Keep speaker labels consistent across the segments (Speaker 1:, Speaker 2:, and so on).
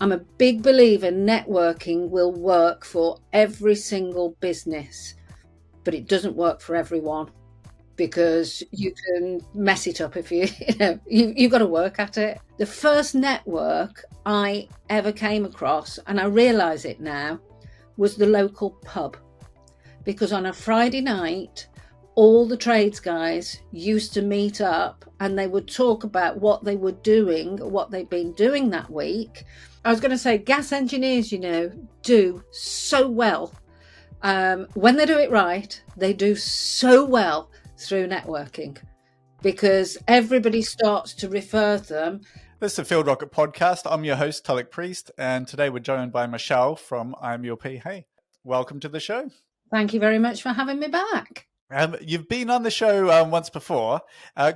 Speaker 1: I'm a big believer networking will work for every single business, but it doesn't work for everyone, because you can mess it up if you've got to work at it. The first network I ever came across, and I realise it now, was the local pub, because on a Friday night, all the trades guys used to meet up and they would talk about what they were doing, what they'd been doing that week. I was going to say, gas engineers, do so well. When they do it right, they do so well through networking, because everybody starts to refer them.
Speaker 2: This is the FieldRocket podcast. I'm your host, Tulloch Priest, and today we're joined by Michele from I'm Your P. Hey, welcome to the show.
Speaker 1: Thank you very much for having me back.
Speaker 2: You've been on the show once before.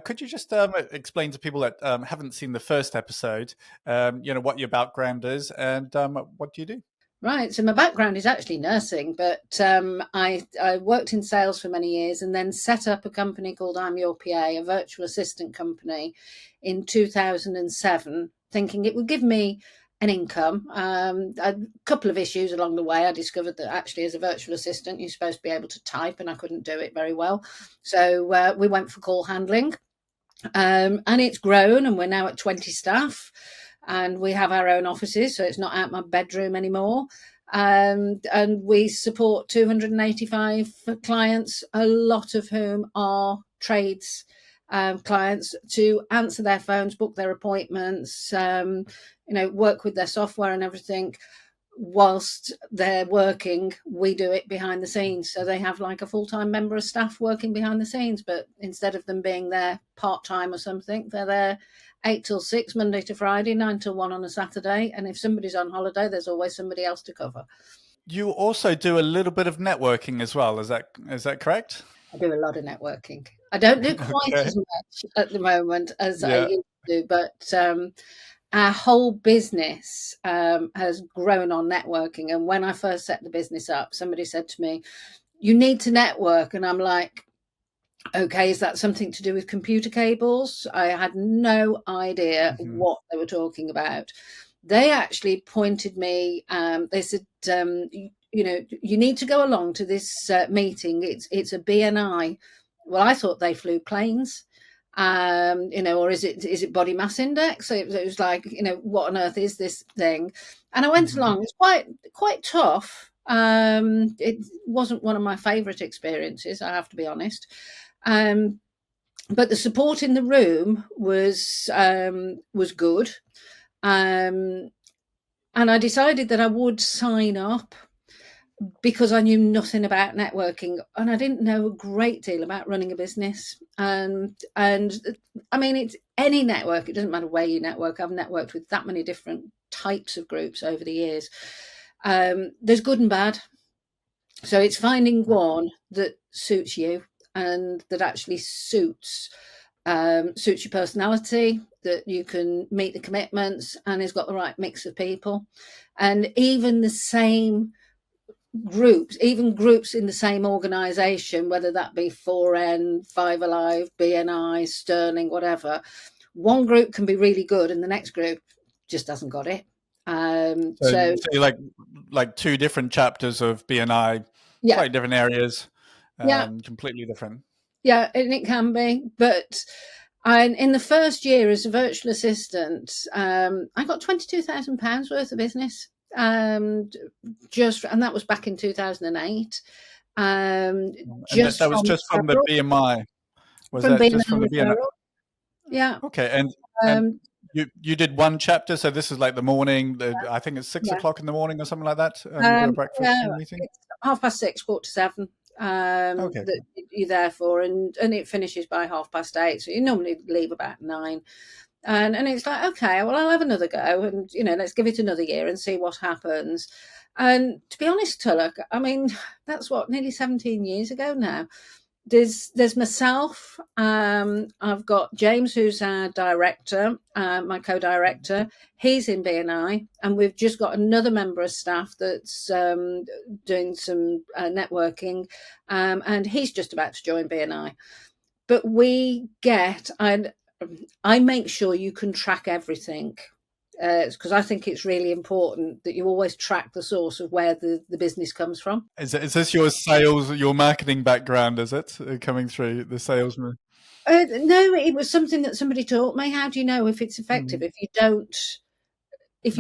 Speaker 2: Could you just explain to people that haven't seen the first episode, what your background is and what do you do?
Speaker 1: Right, so my background is actually nursing, but I worked in sales for many years and then set up a company called I'm Your PA, a virtual assistant company, in 2007, thinking it would give me an income. A couple of issues along the way. I discovered that actually as a virtual assistant, you're supposed to be able to type, and I couldn't do it very well. So we went for call handling, and it's grown, and we're now at 20 staff. And we have our own offices, so it's not out my bedroom anymore. And we support 285 clients, a lot of whom are trades clients, to answer their phones, book their appointments, work with their software and everything. Whilst they're working, we do it behind the scenes. So they have like a full-time member of staff working behind the scenes, but instead of them being there part-time or something, they're there 8 till 6, Monday to Friday, 9 till 1 on a Saturday. And if somebody's on holiday, there's always somebody else to cover.
Speaker 2: You also do a little bit of networking as well. Is that correct?
Speaker 1: I do a lot of networking. I don't do quite as much at the moment as I used to do, but our whole business has grown on networking. And when I first set the business up, somebody said to me, "You need to network." And I'm like, okay, is that something to do with computer cables? I had no idea what they were talking about. They actually pointed me, they said, you need to go along to this meeting. It's a BNI. Well, I thought they flew planes, or is it body mass index? So it was like, what on earth is this thing? And I went along. It's quite tough. It wasn't one of my favorite experiences, I have to be honest. But the support in the room was good. And I decided that I would sign up because I knew nothing about networking, and I didn't know a great deal about running a business. And I mean, it's any network. It doesn't matter where you network. I've networked with that many different types of groups over the years. There's good and bad. So it's finding one that suits you and that actually suits your personality, that you can meet the commitments and has got the right mix of people. And even the same groups, even groups in the same organisation, whether that be 4N, Five Alive, BNI, Sterling, whatever, one group can be really good and the next group just hasn't got it.
Speaker 2: So you're like two different chapters of BNI, slightly different areas, completely different.
Speaker 1: Yeah, and it can be. But in the first year as a virtual assistant, I got £22,000 worth of business. And that was back in 2008.
Speaker 2: That was just from the BMI. Was that just from the BMI?
Speaker 1: Yeah.
Speaker 2: Okay, and you did one chapter, so this is like the morning. I think it's 6 o'clock in the morning or something like that. You do a breakfast meeting.
Speaker 1: It's 6:45, 7. That you're there for, and it finishes by 8:30. So you normally leave about 9. And it's like, okay, well, I'll have another go, and let's give it another year and see what happens. And to be honest, Tulloch, I mean, that's nearly 17 years ago now. There's myself. I've got James, who's our director, my co-director. He's in BNI, and we've just got another member of staff that's doing some networking, and he's just about to join BNI. But I make sure you can track everything. because I think it's really important that you always track the source of where the business comes from.
Speaker 2: Is this your sales, your marketing background? Is it coming through the salesman?
Speaker 1: No, it was something that somebody taught me. How do you know if it's effective
Speaker 2: Mm.
Speaker 1: if you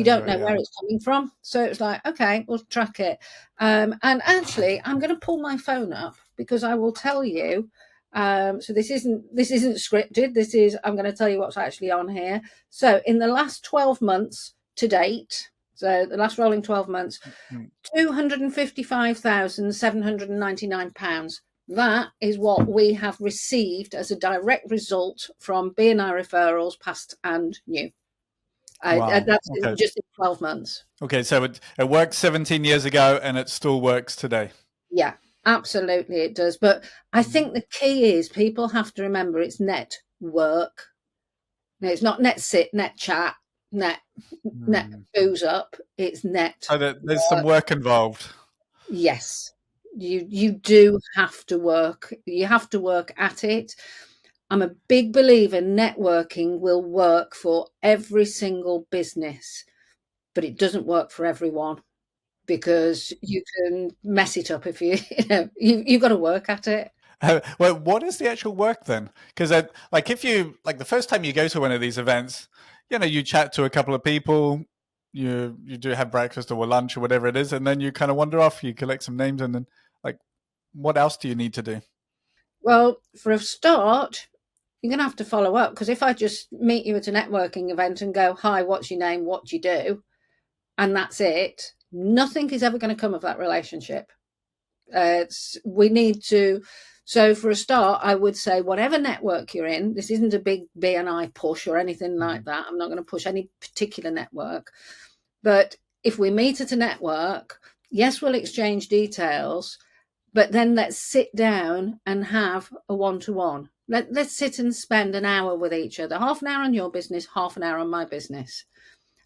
Speaker 1: don't
Speaker 2: Measure it,
Speaker 1: know
Speaker 2: yeah.
Speaker 1: where it's coming from? So it was like, okay, we'll track it. And actually, I'm going to pull my phone up because I will tell you. So this isn't scripted. This is I'm going to tell you what's actually on here. So in the last 12 months to date, so the last rolling 12 months,
Speaker 2: Mm.
Speaker 1: £255,799. That is what we have received as a direct result from BNI referrals, past and new.
Speaker 2: Wow.
Speaker 1: That's
Speaker 2: Okay.
Speaker 1: just in 12 months.
Speaker 2: Okay. So it worked 17 years ago, and it still works today.
Speaker 1: Yeah, absolutely it does. But I
Speaker 2: Mm.
Speaker 1: think the key is people have to remember it's network. No, it's not net sit, net chat, net net
Speaker 2: Mm.
Speaker 1: booze up. It's net.
Speaker 2: So there's some work involved.
Speaker 1: Yes, you do have to work. You have to work at it. I'm a big believer networking will work for every single business, but it doesn't work for everyone because you can mess it up if you've got to work at it.
Speaker 2: Well, what is the actual work then? Because like if you like the first time you go to one of these events, you chat to a couple of people, you do have breakfast or lunch or whatever it is, and then you kind of wander off. You collect some names, and then like, what else do you need to do?
Speaker 1: Well, for a start, you're going to have to follow up because if I just meet you at a networking event and go, "Hi, what's your name? What do you do?" and that's it, nothing is ever going to come of that relationship. We need to. So for a start, I would say whatever network you're in, this isn't a big BNI push or anything like
Speaker 2: Mhm.
Speaker 1: that. I'm not going to push any particular network. But if we meet at a network, yes, we'll exchange details, but then let's sit down and have a one-to-one. Let's sit and spend an hour with each other, half an hour on your business, half an hour on my business.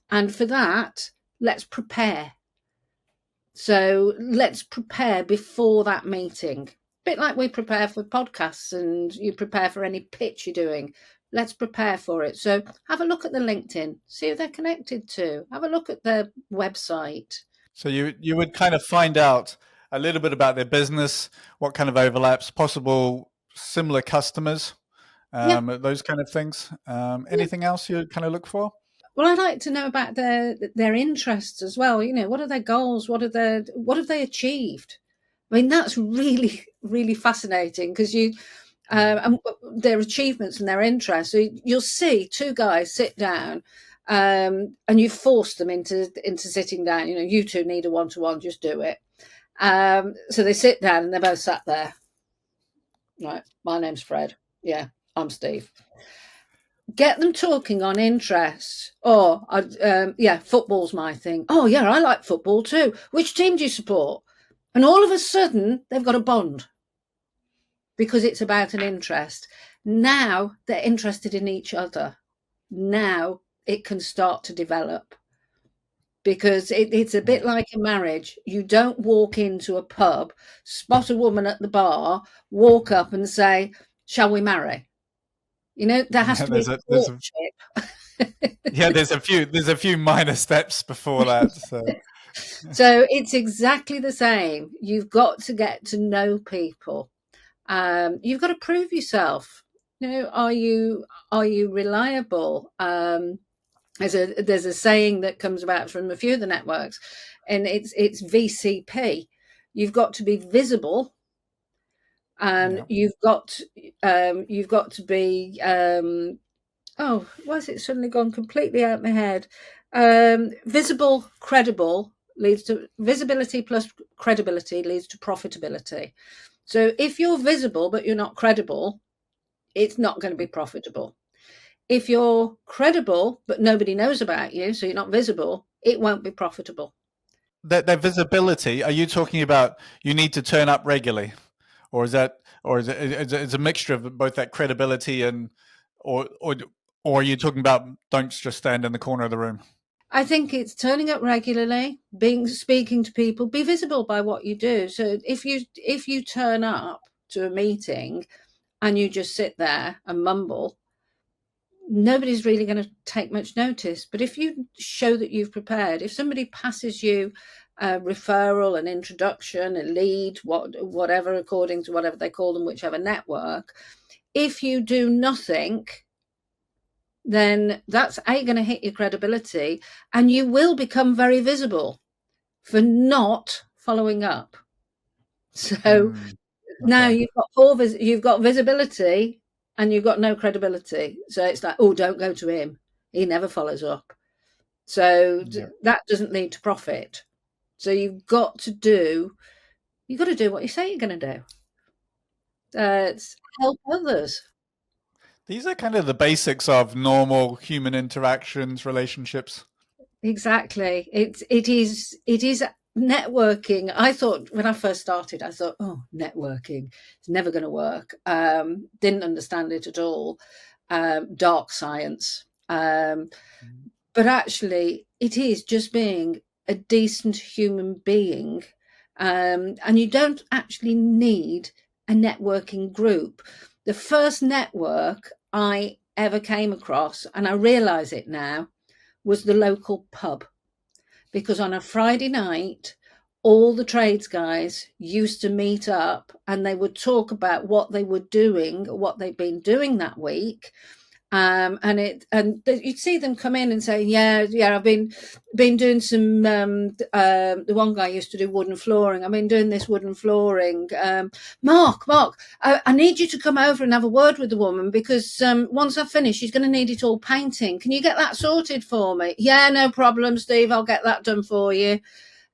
Speaker 1: And for that, let's prepare. So let's prepare before that meeting. A bit like we prepare for podcasts and you prepare for any pitch you're doing. Let's prepare for it. So have a look at the LinkedIn, see who they're connected to, have a look at their website.
Speaker 2: So you would kind of find out a little bit about their business, what kind of overlaps, possible similar customers,
Speaker 1: Yeah,
Speaker 2: those kind of things.
Speaker 1: yeah.
Speaker 2: Anything else you kind of look for?
Speaker 1: Well, I'd like to know about their interests as well. What are their goals? What have they achieved? I mean, that's really really fascinating because
Speaker 2: Mm.
Speaker 1: and their achievements and their interests. So you'll see two guys sit down, and you force them into sitting down. You two need a one-to-one. Just do it. So they sit down and they're both sat there. Right. My name's Fred. Yeah, I'm Steve. Get them talking on interests. Oh, yeah, football's my thing. Oh, yeah, I like football too. Which team do you support? And all of a sudden, they've got a bond because it's about an interest. Now they're interested in each other. Now it can start to develop because it's a
Speaker 2: Yeah.
Speaker 1: bit like a marriage. You don't walk into a pub, spot a woman at the bar, walk up and say, "Shall we marry?" There has
Speaker 2: Yeah,
Speaker 1: to be a
Speaker 2: there's a
Speaker 1: courtship.
Speaker 2: yeah, there's a few minor steps before that. So
Speaker 1: So it's exactly the same. You've got to get to know people. You've got to prove yourself. Are you reliable? There's a saying that comes about from a few of the networks, and it's VCP. You've got to be visible, and
Speaker 2: yeah,
Speaker 1: you've got to be. Oh, why has it suddenly gone completely out of my head? Visible, credible leads to visibility plus credibility leads to profitability. So if you're visible but you're not credible, it's not going to be profitable. If you're credible but nobody knows about you, so you're not visible, it won't be profitable.
Speaker 2: that visibility. Are you talking about you need to turn up regularly, or is it a mixture of both that credibility and or or or are you talking about don't just stand in the corner of the room?
Speaker 1: I think it's turning up regularly, being speaking to people, be visible by what you do. So if you turn up to a meeting and you just sit there and mumble, nobody's really going to take much notice. But if you show that you've prepared, if somebody passes you a referral, an introduction, a lead, whatever, according to whatever they call them, whichever network, if you do nothing, then that's going to hit your credibility, and you will become very visible for not following up. So now
Speaker 2: Okay.
Speaker 1: you've got visibility and you've got no credibility. So it's like, oh, don't go to him. He never follows up. So
Speaker 2: Yeah.
Speaker 1: that doesn't lead to profit. So you've got to do what you say you're going to do. It's help others.
Speaker 2: These are kind of the basics of normal human interactions, relationships.
Speaker 1: Exactly. It is networking. I thought when I first started, I thought, oh, networking, it's never going to work. Didn't understand it at all. Dark science. But actually, it is just being a decent human being. And you don't actually need a networking group. The first network I ever came across, and I realize it now, was the local pub, because on a Friday night, all the trades guys used to meet up and they would talk about what they were doing, what they'd been doing that week. You'd see them come in and say, yeah, I've been doing some. The one guy used to do wooden flooring. I've been doing this wooden flooring. Mark, I need you to come over and have a word with the woman, because once I finish, she's going to need it all painting. Can you get that sorted for me? Yeah, no problem, Steve. I'll get that done for you.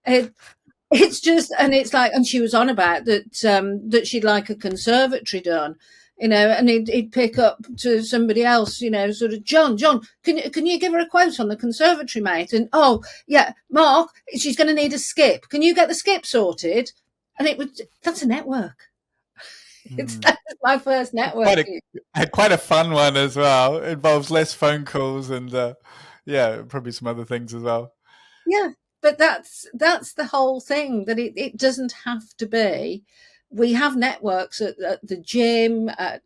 Speaker 1: It's just, and it's like, and she was on about that she'd like a conservatory done, and he'd pick up to somebody else, sort of, John, can you give her a quote on the conservatory, mate? And oh yeah, Mark, she's going to need a skip. Can you get the skip sorted? And that's a network. That's my first network.
Speaker 2: Quite a fun one as well. It involves less phone calls and yeah, probably some other things as well.
Speaker 1: Yeah, but that's the whole thing, that it doesn't have to be. We have networks at the gym, at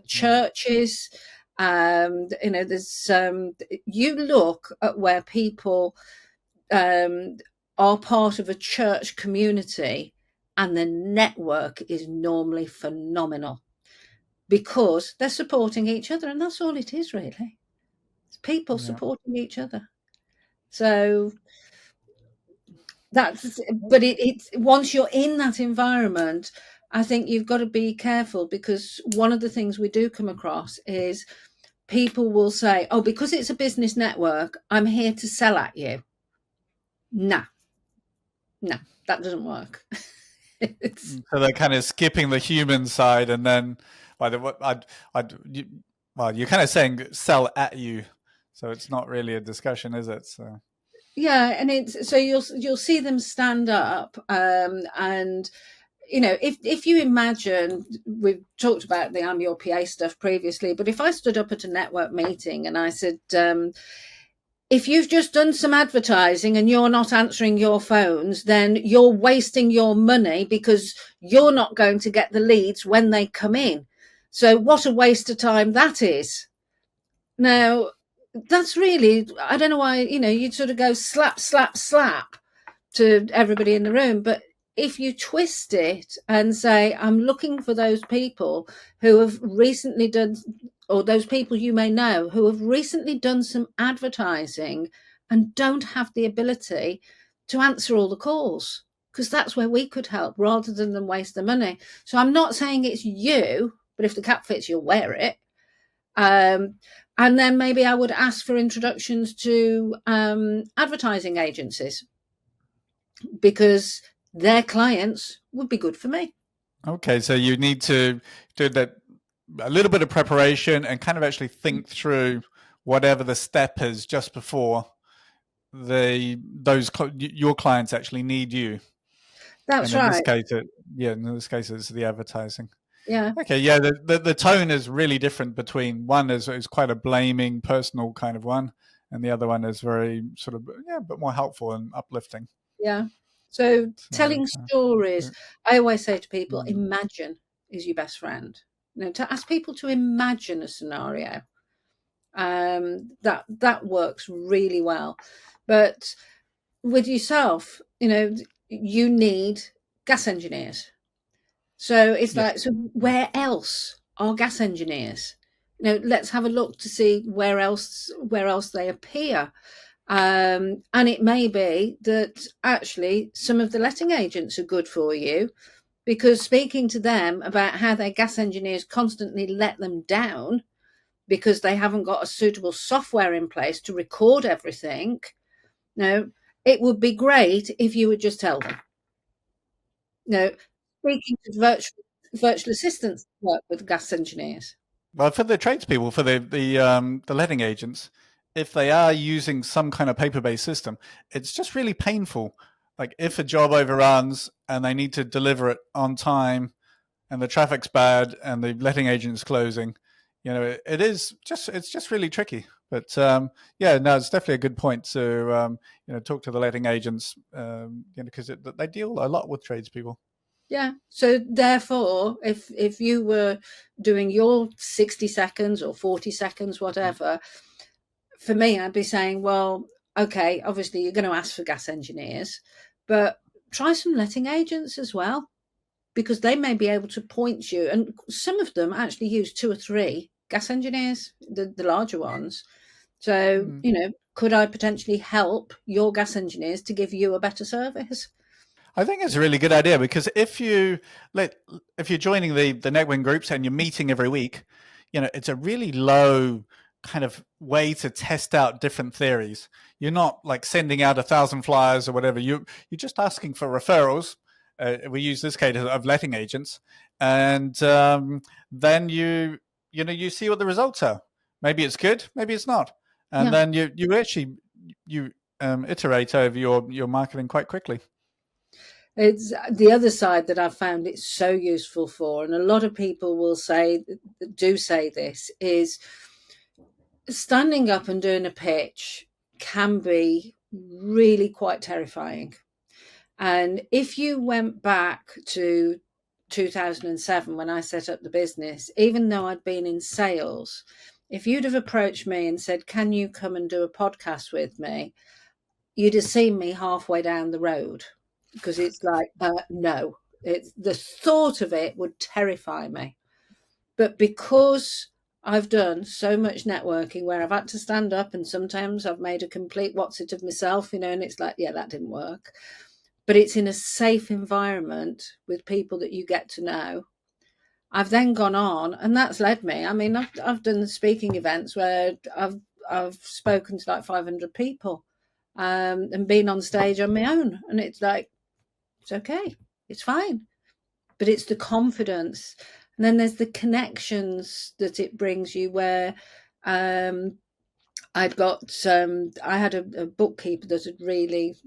Speaker 1: churches. There's you look at where people are part of a church community, and the network is normally phenomenal, because they're supporting each other, and that's all it is, really. It's people
Speaker 2: Yeah.
Speaker 1: supporting each other. So but it's once you're in that environment, I think you've got to be careful, because one of the things we do come across is people will say, oh, because it's a business network, I'm here to sell at you. No, that doesn't work.
Speaker 2: So they're kind of skipping the human side, and then, you're kind of saying sell at you, so it's not really a discussion, is it? So
Speaker 1: yeah, and it's so you'll see them stand up, and if you imagine, we've talked about the I'm your PA stuff previously, but if I stood up at a network meeting and I said, if you've just done some advertising and you're not answering your phones, then you're wasting your money, because you're not going to get the leads when they come in. So what a waste of time that is. Now, that's really, I don't know why, you'd sort of go slap, slap, slap to everybody in the room. But if you twist it and say, I'm looking for those people who have recently done, or those people you may know who have recently done some advertising and don't have the ability to answer all the calls, because that's where we could help, rather than them waste the money. So I'm not saying it's you, but if the cap fits, you'll wear it. And then maybe I would ask for introductions to advertising agencies, because their clients would be good for me.
Speaker 2: okay, so you need to do that, a little bit of preparation, and kind of actually think through whatever the step is just before your clients actually need you.
Speaker 1: That's
Speaker 2: And in this
Speaker 1: right.
Speaker 2: case, it's the advertising.
Speaker 1: Yeah.
Speaker 2: Okay, yeah, the tone is really different between one is quite a blaming, personal kind of one, and the other one is very sort of, yeah, a bit more helpful and uplifting.
Speaker 1: Yeah. So
Speaker 2: So,
Speaker 1: telling stories,
Speaker 2: okay.
Speaker 1: I always say to people,
Speaker 2: Mm.
Speaker 1: imagine is your best friend. To ask people to imagine a scenario. That works really well. But with yourself, you need gas engineers. So it's
Speaker 2: Yeah.
Speaker 1: like, so where else are gas engineers? Let's have a look to see where else they appear. And it may be that actually some of the letting agents are good for you, because speaking to them about how their gas engineers constantly let them down because they haven't got a suitable software in place to record everything. It would be great if you would just tell them. Speaking to virtual assistants that work with gas engineers.
Speaker 2: Well, for the tradespeople, for the letting agents, if they are using some kind of paper-based system, it's just really painful. Like if a job overruns and they need to deliver it on time, and the traffic's bad, and the letting agent's closing, it's just really tricky. But yeah, no, it's definitely a good point to talk to the letting agents, because they deal a lot with tradespeople.
Speaker 1: Yeah. So therefore, if you were doing your 60 seconds or 40 seconds, whatever, for me, I'd be saying, well, okay, obviously you're going to ask for gas engineers, but try some letting agents as well, because they may be able to point you. And some of them actually use 2 or 3 gas engineers, the larger ones. So,
Speaker 2: Mm.
Speaker 1: could I potentially help your gas engineers to give you a better service?
Speaker 2: I think it's a really good idea, because if you're joining the networking groups and you're meeting every week, it's a really low kind of way to test out different theories. You're not like sending out 1,000 flyers or whatever. You're just asking for referrals. We use this case of letting agents, and then you see what the results are. Maybe it's good, maybe it's not, and
Speaker 1: Yeah.
Speaker 2: then you iterate over your marketing quite quickly.
Speaker 1: It's the other side that I've found it so useful for, and a lot of people do say this, is standing up and doing a pitch can be really quite terrifying. And if you went back to 2007 when I set up the business, even though I'd been in sales, if you'd have approached me and said, "Can you come and do a podcast with me?" you'd have seen me halfway down the road, because it's like, no, it's the thought of it would terrify me. But because I've done so much networking where I've had to stand up, and sometimes I've made a complete what's it of myself, and it's like, yeah, that didn't work. But it's in a safe environment with people that you get to know. I've then gone on, and that's led me. I mean, I've done speaking events where I've spoken to like 500 people, and been on stage on my own, and it's like, it's okay, it's fine. But it's the confidence, and then there's the connections that it brings you. Where I had a bookkeeper that had really,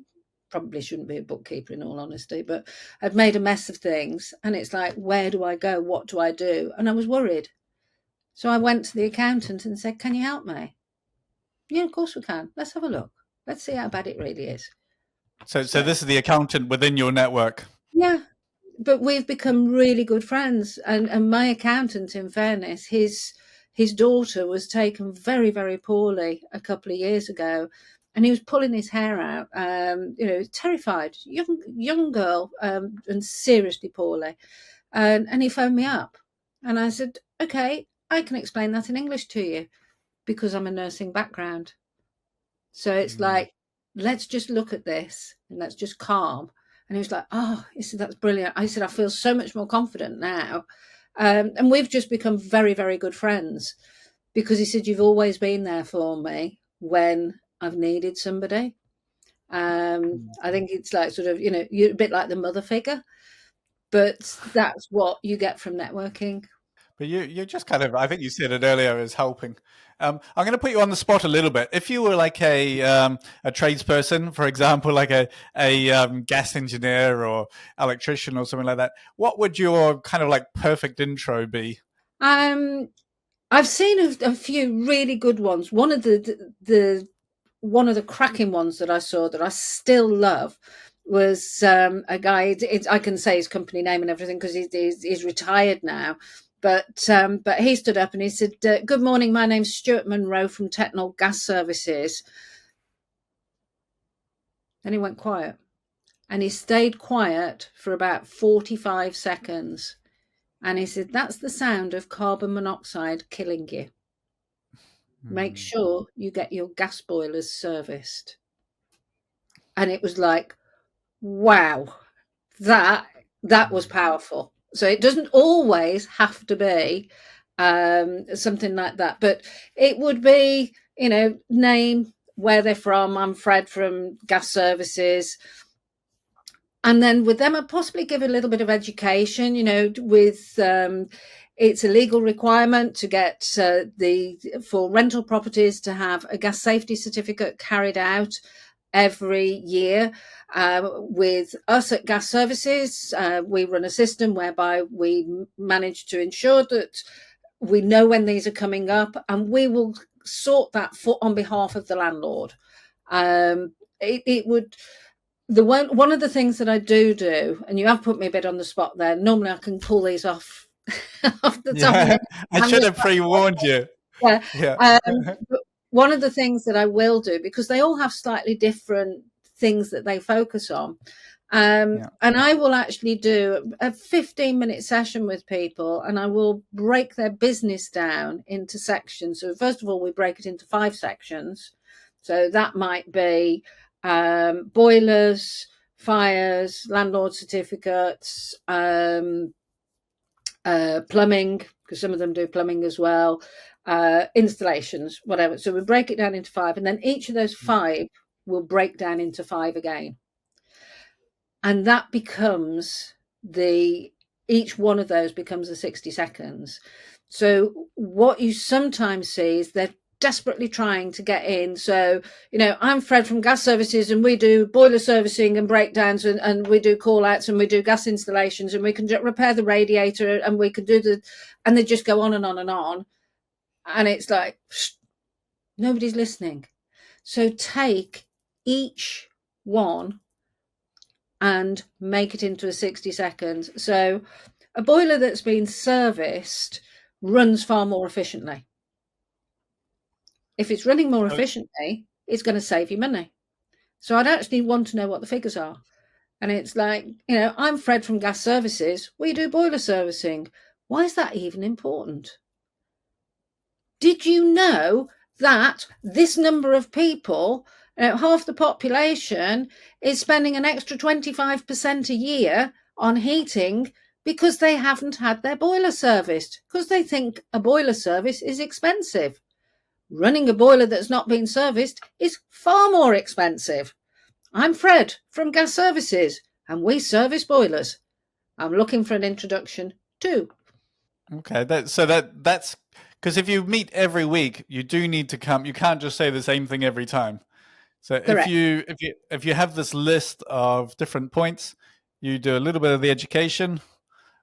Speaker 1: probably shouldn't be a bookkeeper in all honesty, but I'd made a mess of things, and it's like, where do I go? What do I do? And I was worried. So I went to the accountant and said, "Can you help me?" "Yeah, of course we can. Let's have a look. Let's see how bad it really is."
Speaker 2: So
Speaker 1: So
Speaker 2: this is the accountant within your network.
Speaker 1: yeah, but we've become really good friends. And my accountant, in fairness, his daughter was taken very, very poorly a couple of years ago, and he was pulling his hair out. Terrified, young girl, and seriously poorly. And he phoned me up, and I said, "Okay, I can explain that in English to you, because I'm a nursing background." So it's
Speaker 2: Mm.
Speaker 1: like, let's just look at this and let's just calm. And he was like, "Oh," he said, "that's brilliant." I said, "I feel so much more confident now." And we've just become very, very good friends, because he said, "You've always been there for me when I've needed somebody." I think it's like, sort of, you're a bit like the mother figure, but that's what you get from networking.
Speaker 2: But you just kind of, I think you said it earlier, as helping. I'm going to put you on the spot a little bit. If you were like a tradesperson, for example, like a gas engineer or electrician or something like that, what would your kind of like perfect intro be?
Speaker 1: Um, I've seen a few really good ones. One of the cracking ones that I saw that I still love was a guy. I can say his company name and everything, because he's retired now. But he stood up and he said, "Good morning, my name's Stuart Munro from Technol Gas Services." And he went quiet. And he stayed quiet for about 45 seconds. And he said, "That's the sound of carbon monoxide killing you. Make sure you get your gas boilers serviced." And it was like, wow, that was powerful. So it doesn't always have to be something like that, but it would be, name, where they're from. I'm Fred from Gas Services. And then with them, I'd possibly give a little bit of education, with it's a legal requirement to get for rental properties to have a gas safety certificate carried out every year. With us at Gas Services, we run a system whereby we manage to ensure that we know when these are coming up, and we will sort that on behalf of the landlord. It would. One of the things that I do, and you have put me a bit on the spot there. Normally, I can pull these off off the top of my
Speaker 2: Yeah,
Speaker 1: head.
Speaker 2: I should have pre-warned you.
Speaker 1: Yeah.
Speaker 2: Yeah.
Speaker 1: But one of the things that I will do, because they all have slightly different things that they focus on, and I will actually do a 15-minute session with people, and I will break their business down into sections. So first of all, we break it into 5 sections. So that might be boilers, fires, landlord certificates, plumbing, because some of them do plumbing as well, installations, whatever. So we break it down into 5, and then each of those 5 will break down into 5 again. And that becomes each one of those becomes a 60 seconds. So what you sometimes see is they're desperately trying to get in. So, I'm Fred from Gas Services, and we do boiler servicing and breakdowns, and we do call outs, and we do gas installations, and we can repair the radiator, and we can do and they just go on and on and on. And it's like, nobody's listening. So take each one and make it into a 60 seconds. So a boiler that's been serviced runs far more efficiently. If it's running more efficiently, it's going to save you money. So I'd actually want to know what the figures are. And it's like, I'm Fred from Gas Services. We do boiler servicing. Why is that even important? Did you know that this number of people, half the population, is spending an extra 25% a year on heating because they haven't had their boiler serviced, because they think a boiler service is expensive. Running a boiler that's not been serviced is far more expensive. I'm Fred from Gas Services, and we service boilers. I'm looking for an introduction too.
Speaker 2: Okay, that's because if you meet every week, you do need to come. You can't just say the same thing every time. So
Speaker 1: Correct.
Speaker 2: if you have this list of different points, you do a little bit of the education,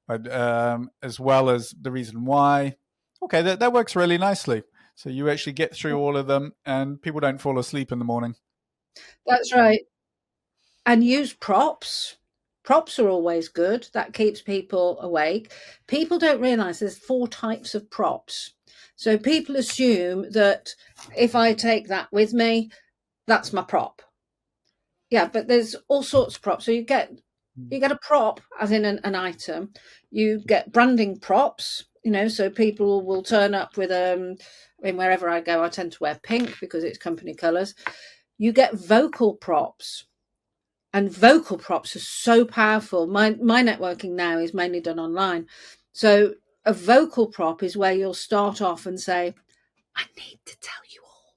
Speaker 2: as well as the reason why. Okay, that works really nicely. So you actually get through all of them, and people don't fall asleep in the morning.
Speaker 1: That's right. And use props. Props are always good. That keeps people awake. People don't realize there's 4 types of props. So people assume that if I take that with me, that's my prop. Yeah, but there's all sorts of props. So you get a prop as in an item. You get branding props, so people will turn up with wherever I go, I tend to wear pink because it's company colours. You get vocal props. And vocal props are so powerful. My networking now is mainly done online. So a vocal prop is where you'll start off and say, "I need to tell you all.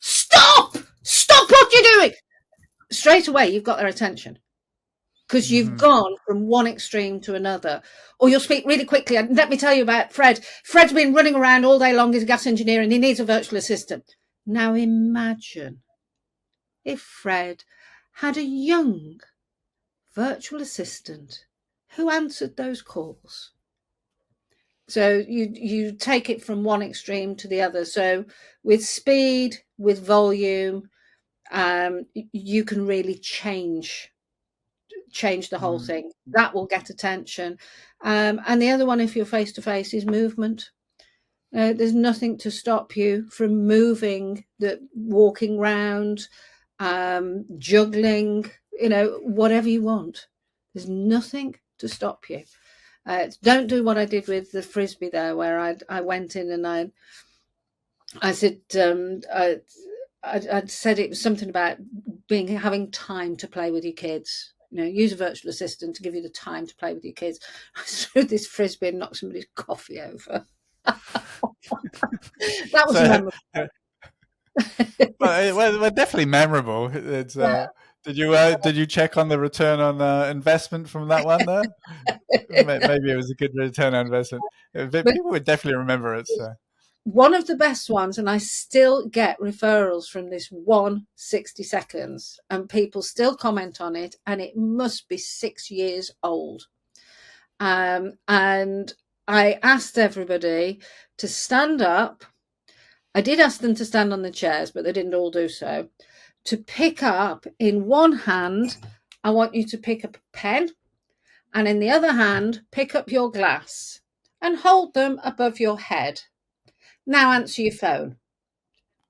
Speaker 1: Stop what you're doing." Straight away, you've got their attention because you've gone from one extreme to another. Or you'll speak really quickly. And let me tell you about Fred. Fred's been running around all day long as a gas engineer, and he needs a virtual assistant. Now imagine if Fred had a young virtual assistant who answered those calls. So you take it from one extreme to the other. So with speed, with volume, you can really change change the whole thing. That will get attention. And the other one, if you're face to face, is movement. There's nothing to stop you from moving, walking round, juggling, whatever you want. There's nothing to stop you. Don't do what I did with the frisbee there, where I went in and I said, I'd said it was something about having time to play with your kids. Use a virtual assistant to give you the time to play with your kids. I threw this frisbee and knocked somebody's coffee over. That was memorable.
Speaker 2: Well, definitely memorable. It's, did you check on the return on investment from that one there? Maybe it was a good return on investment. People would definitely remember it. So.
Speaker 1: One of the best ones, and I still get referrals from this 60 seconds, and people still comment on it, and it must be 6 years old. And I asked everybody to stand up. I did ask them to stand on the chairs, but they didn't all do so. To pick up in one hand, I want you to pick up a pen, and in the other hand, pick up your glass and hold them above your head. Now answer your phone.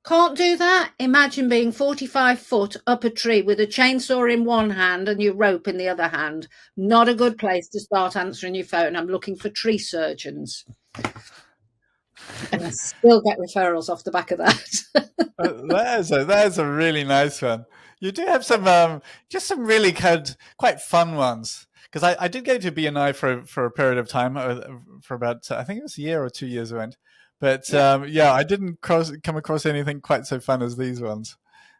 Speaker 1: Can't do that? Imagine being 45 foot up a tree with a chainsaw in one hand and your rope in the other hand. Not a good place to start answering your phone. I'm looking for tree surgeons. And I still get referrals off the back of that.
Speaker 2: That is a really nice one. You do have some just some really quite fun ones. Because I did go to BNI for a period of time, for about, I think it was a year or 2 years I went. But I didn't come across anything quite so fun as these ones.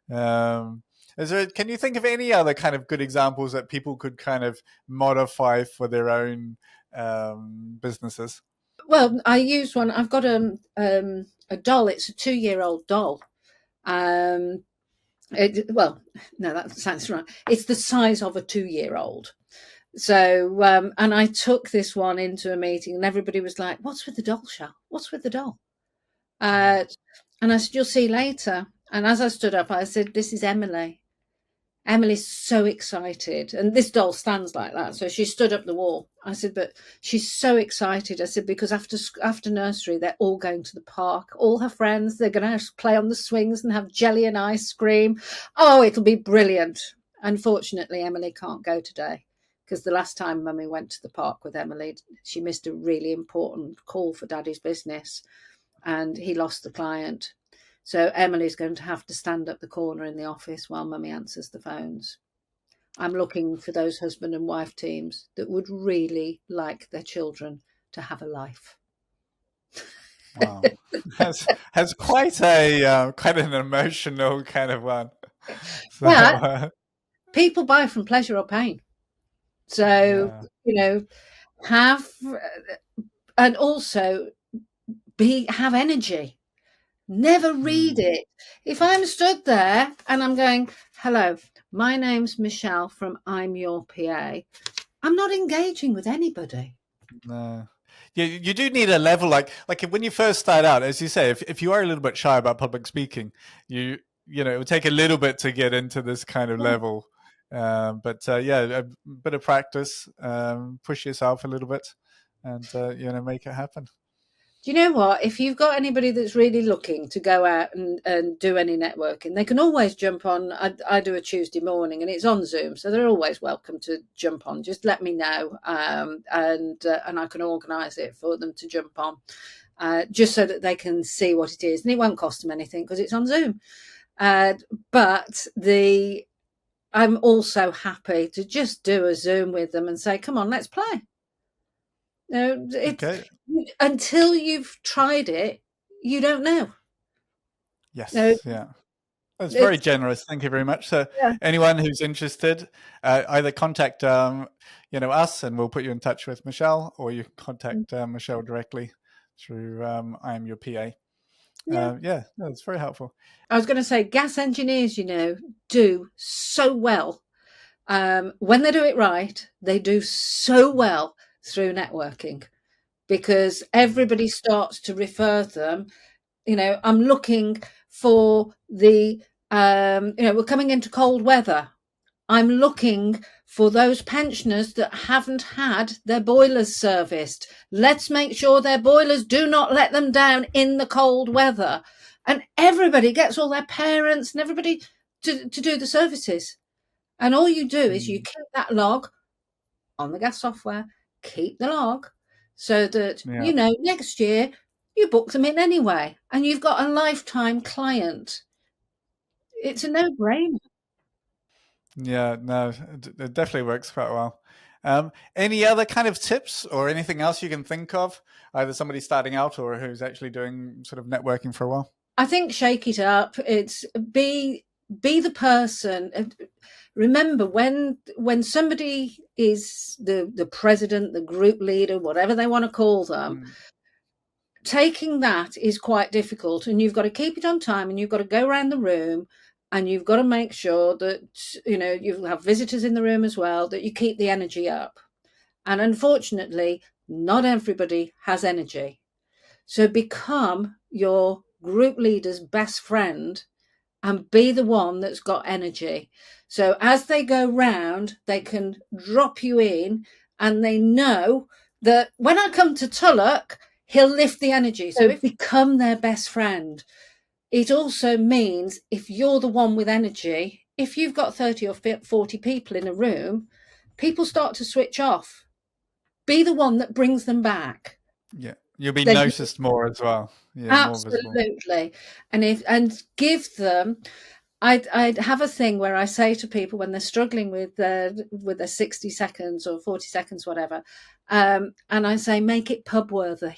Speaker 2: Can you think of any other kind of good examples that people could kind of modify for their own businesses?
Speaker 1: Well, I use one. I've got a doll. It's a 2-year-old doll. No, that sounds right. It's the size of a 2-year-old. So, and I took this one into a meeting, and everybody was like, "What's with the doll, Shell? What's with the doll?" And I said, "You'll see later." And as I stood up, I said, "This is Emily. Emily's so excited." And this doll stands like that. So she stood up the wall. I said, "But she's so excited." I said, "Because after nursery, they're all going to the park. All her friends, they're going to play on the swings and have jelly and ice cream. Oh, it'll be brilliant." Unfortunately, Emily can't go today, because the last time Mummy went to the park with Emily, she missed a really important call for Daddy's business, and he lost the client. So Emily's going to have to stand up the corner in the office while Mummy answers the phones. I'm looking for those husband and wife teams that would really like their children to have a life.
Speaker 2: Wow, has quite an emotional kind of one.
Speaker 1: So, people buy from pleasure or pain. So have, and also have energy. Never read it. If I'm stood there and I'm going, "Hello, my name's Michele from I'm Your PA," I'm not engaging with anybody.
Speaker 2: No. You do need a level like when you first start out, as you say, if you are a little bit shy about public speaking, it would take a little bit to get into this kind of level. A bit of practice, push yourself a little bit, and make it happen.
Speaker 1: Do you know what? If you've got anybody that's really looking to go out and do any networking, they can always jump on. I do a Tuesday morning, and it's on Zoom, so they're always welcome to jump on. Just let me know, and I can organise it for them to jump on, just so that they can see what it is, and it won't cost them anything because it's on Zoom. But I'm also happy to just do a Zoom with them and say, "Come on, let's play." Until you've tried it, you don't know.
Speaker 2: Yes, yeah. That's very generous. Thank you very much. So anyone who's interested, either contact us, and we'll put you in touch with Michele, or you can contact Michele directly through I'm Your PA. It's very helpful.
Speaker 1: I was going to say, gas engineers, do so well. When they do it right, they do so well through networking, because everybody starts to refer them. I'm looking for we're coming into cold weather. I'm looking for those pensioners that haven't had their boilers serviced. Let's make sure their boilers do not let them down in the cold weather. And everybody gets all their parents and everybody to do the services. And all you do is you keep that log on the gas software, keep the log so that,
Speaker 2: Yeah.
Speaker 1: next year you book them in anyway and you've got a lifetime client. It's a no-brainer.
Speaker 2: Yeah, no, it definitely works quite well. Any other kind of tips or anything else you can think of, either somebody starting out or who's actually doing sort of networking for a while?
Speaker 1: I think shake it up. It's be the person. Remember, when somebody is the president, the group leader, whatever they want to call them,
Speaker 2: Mm.
Speaker 1: taking that is quite difficult, and you've got to keep it on time, and you've got to go around the room, and you've got to make sure that you have visitors in the room as well, that you keep the energy up. And unfortunately, not everybody has energy. So become your group leader's best friend and be the one that's got energy. So as they go round, they can drop you in and they know that when I come to Tulloch, he'll lift the energy. So if you become their best friend, it also means if you're the one with energy, if you've got 30 or 40 people in a room, people start to switch off. Be the one that brings them back.
Speaker 2: Yeah, you'll be
Speaker 1: Then
Speaker 2: noticed more as well. Yeah, more visible.
Speaker 1: absolutely. And give them. I'd have a thing where I say to people when they're struggling with their 60 seconds or 40 seconds, whatever, and I say, make it pub worthy.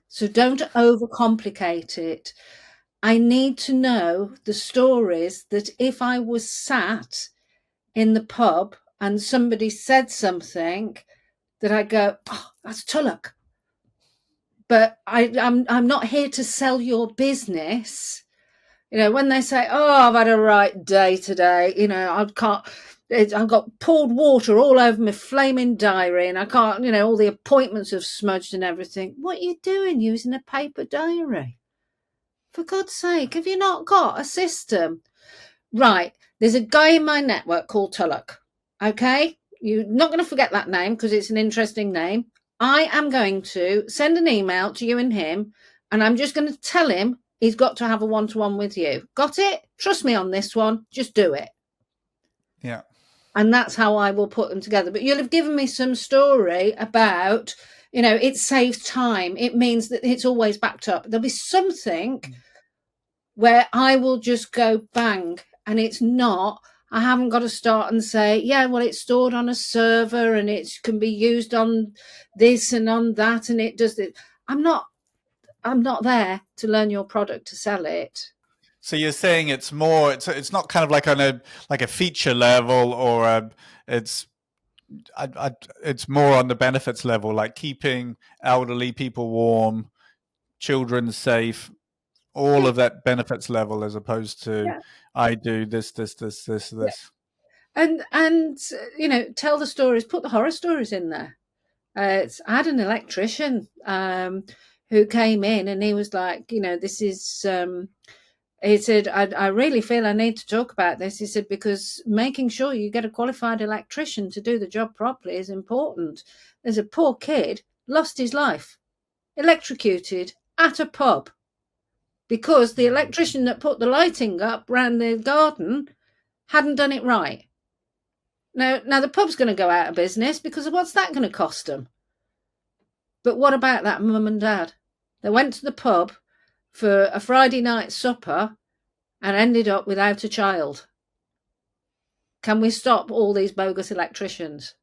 Speaker 1: So don't overcomplicate it. I need to know the stories that if I was sat in the pub and somebody said something, that I go, oh, that's Tulloch. But I'm not here to sell your business. When they say, oh, I've had a right day today, I can't, I've got poured water all over my flaming diary and I can't, all the appointments have smudged and everything. What are you doing using a paper diary? For God's sake, have you not got a system? Right, there's a guy in my network called Tulloch. Okay, you're not going to forget that name because it's an interesting name. I am going to send an email to you and him, and I'm just going to tell him he's got to have a one-to-one with you. Got it? Trust me on this one. Just do it.
Speaker 2: Yeah.
Speaker 1: And that's how I will put them together. But you'll have given me some story about, it saves time. It means that it's always backed up. There'll be something where I will just go bang, and it's not. I haven't got to start and say, yeah, well, it's stored on a server and it can be used on this and on that, and it does it. I'm not there to learn your product to sell it.
Speaker 2: So you're saying it's more. It's not kind of like on a feature level, or it's it's more on the benefits level, like keeping elderly people warm, children safe, all
Speaker 1: Yeah,
Speaker 2: of that benefits level, as opposed to
Speaker 1: yeah,
Speaker 2: I do this, this, this, this,
Speaker 1: yeah.
Speaker 2: this.
Speaker 1: And tell the stories. Put the horror stories in there. I had an electrician who came in, and he was like, this is. He said, I really feel I need to talk about this. He said, because making sure you get a qualified electrician to do the job properly is important. There's a poor kid lost his life, electrocuted at a pub because the electrician that put the lighting up round the garden hadn't done it right. Now the pub's going to go out of business because of what's that going to cost them? But what about that mum and dad? They went to the pub for a Friday night supper and ended up without a child. Can we stop all these bogus electricians?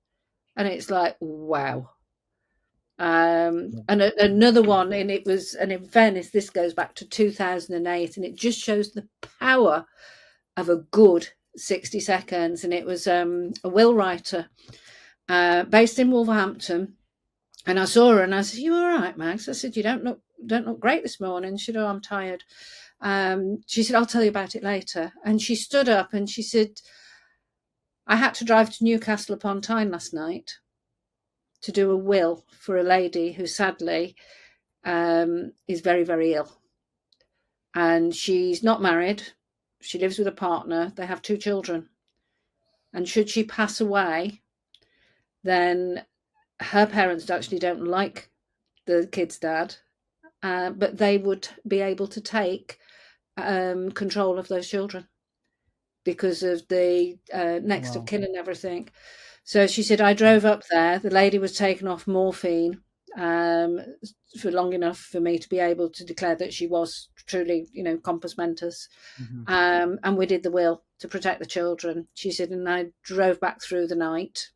Speaker 1: And it's like, wow. And another one, and in fairness, this goes back to 2008, and it just shows the power of a good 60 seconds. And it was a will writer based in Wolverhampton. And I saw her and I said, you all right, Max? I said, you don't look great this morning. She said, oh, I'm tired. She said, I'll tell you about it later. And she stood up and she said, I had to drive to Newcastle upon Tyne last night to do a will for a lady who sadly is very, very ill. And she's not married. She lives with a partner. They have 2 children. And should she pass away, then her parents actually don't like the kid's dad, but they would be able to take control of those children because of the next of
Speaker 2: Wow.
Speaker 1: kin and everything. So she said, I drove up there. The lady was taken off morphine um, for long enough for me to be able to declare that she was truly, compos mentis.
Speaker 2: Mm-hmm.
Speaker 1: And we did the will to protect the children. She said, and I drove back through the night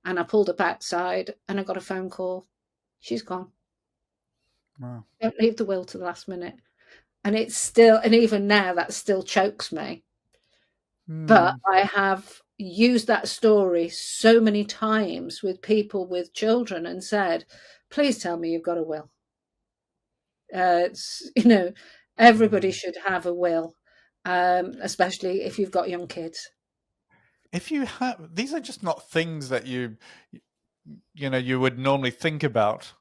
Speaker 1: and I pulled up outside and I got a phone call. She's gone.
Speaker 2: Wow.
Speaker 1: Don't leave the will to the last minute. And it's still, and even now, that still chokes me. But
Speaker 2: Mm.
Speaker 1: I have used that story so many times with people with children and said, please tell me you've got a will. It's, everybody should have a will, especially if you've got young kids.
Speaker 2: If you have, these are just not things that you would normally think about.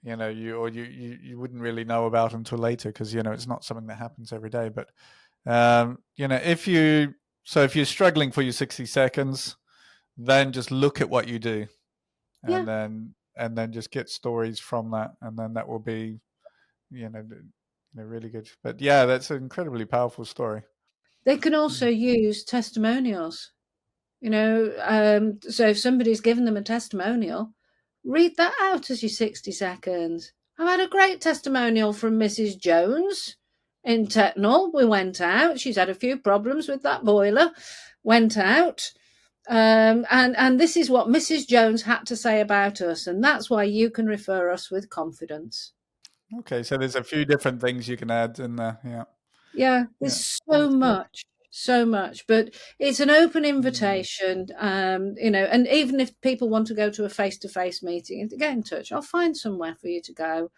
Speaker 2: You wouldn't really know about until later because it's not something that happens every day. But if you're struggling for your 60 seconds, then just look at what you do,
Speaker 1: Yeah.
Speaker 2: and then just get stories from that, and then that will be really good. But yeah, that's an incredibly powerful story.
Speaker 1: They can also use testimonials. So if somebody's given them a testimonial, read that out as your 60 seconds. I've had a great testimonial from Mrs. Jones in Tetnall. We went out. She's had a few problems with that boiler. Went out. And this is what Mrs. Jones had to say about us. And that's why you can refer us with confidence.
Speaker 2: Okay, so there's a few different things you can add in there. Yeah,
Speaker 1: Yeah,
Speaker 2: yeah,
Speaker 1: there's
Speaker 2: that's good.
Speaker 1: so much, but it's an open
Speaker 2: Mm.
Speaker 1: invitation, and even if people want to go to a face-to-face meeting, get in touch. I'll find somewhere for you to go.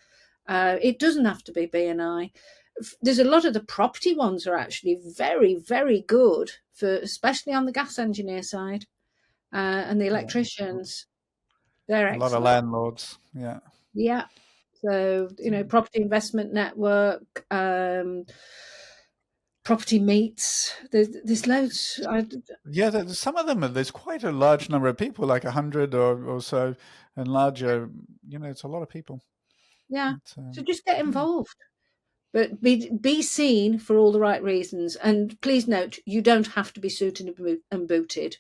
Speaker 1: It doesn't have to be B&I. There's a lot of the property ones are actually very, very good for, especially on the gas engineer side, and the
Speaker 2: Yeah,
Speaker 1: electricians. They're
Speaker 2: a lot of
Speaker 1: excellent.
Speaker 2: landlords. Yeah.
Speaker 1: Yeah. So, property investment network, property meets. There's loads.
Speaker 2: Yeah, some of them, there's quite a large number of people, like 100 or so, and larger. It's a lot of people.
Speaker 1: Yeah.
Speaker 2: It's,
Speaker 1: So just get
Speaker 2: yeah.
Speaker 1: involved, but be seen for all the right reasons. And please note, you don't have to be suited and booted.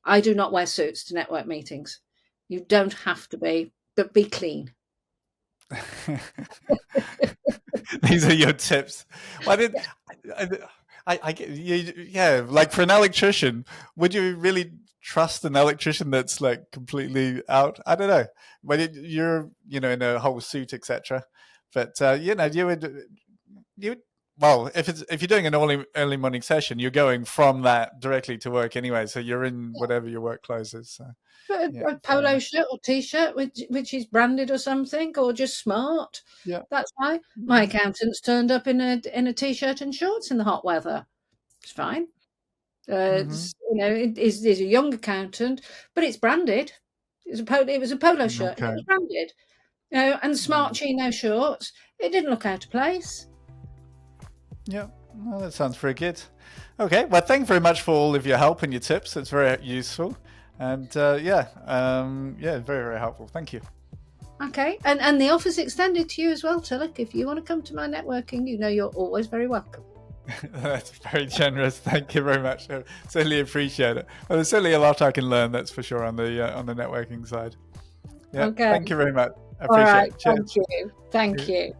Speaker 1: I do not wear suits to network meetings. You don't have to be, but be clean.
Speaker 2: These are your tips. Well, I get yeah, like for an electrician, would you really trust an electrician that's like completely out? I don't know. When you're in a whole suit, etc. But you would well, if you're doing an early morning session, you're going from that directly to work anyway, so you're in whatever your work clothes is. So
Speaker 1: But
Speaker 2: yeah,
Speaker 1: a
Speaker 2: fair
Speaker 1: polo
Speaker 2: enough.
Speaker 1: shirt or t-shirt which is branded or something, or just smart.
Speaker 2: Yeah.
Speaker 1: That's fine. My accountant's turned up in a t-shirt and shorts in the hot weather. It's fine.
Speaker 2: Mm-hmm.
Speaker 1: It is a young accountant, but it's branded. It was a polo shirt and it
Speaker 2: Okay.
Speaker 1: was branded. And smart
Speaker 2: Mm.
Speaker 1: chino shorts. It didn't look out of place.
Speaker 2: Yeah, well, that sounds pretty good. Okay, well, thank you very much for all of your help and your tips. It's very useful, and yeah, very very helpful. Thank you.
Speaker 1: Okay, and the offer's extended to you as well, Tillich. If you want to come to my networking, you're always very welcome.
Speaker 2: That's very generous. Thank you very much. I certainly appreciate it. Well, there's certainly a lot I can learn. That's for sure on the networking side. Yeah,
Speaker 1: Okay.
Speaker 2: thank you very much. I
Speaker 1: All
Speaker 2: appreciate
Speaker 1: right.
Speaker 2: it.
Speaker 1: Thank
Speaker 2: Cheers.
Speaker 1: you. Thank you.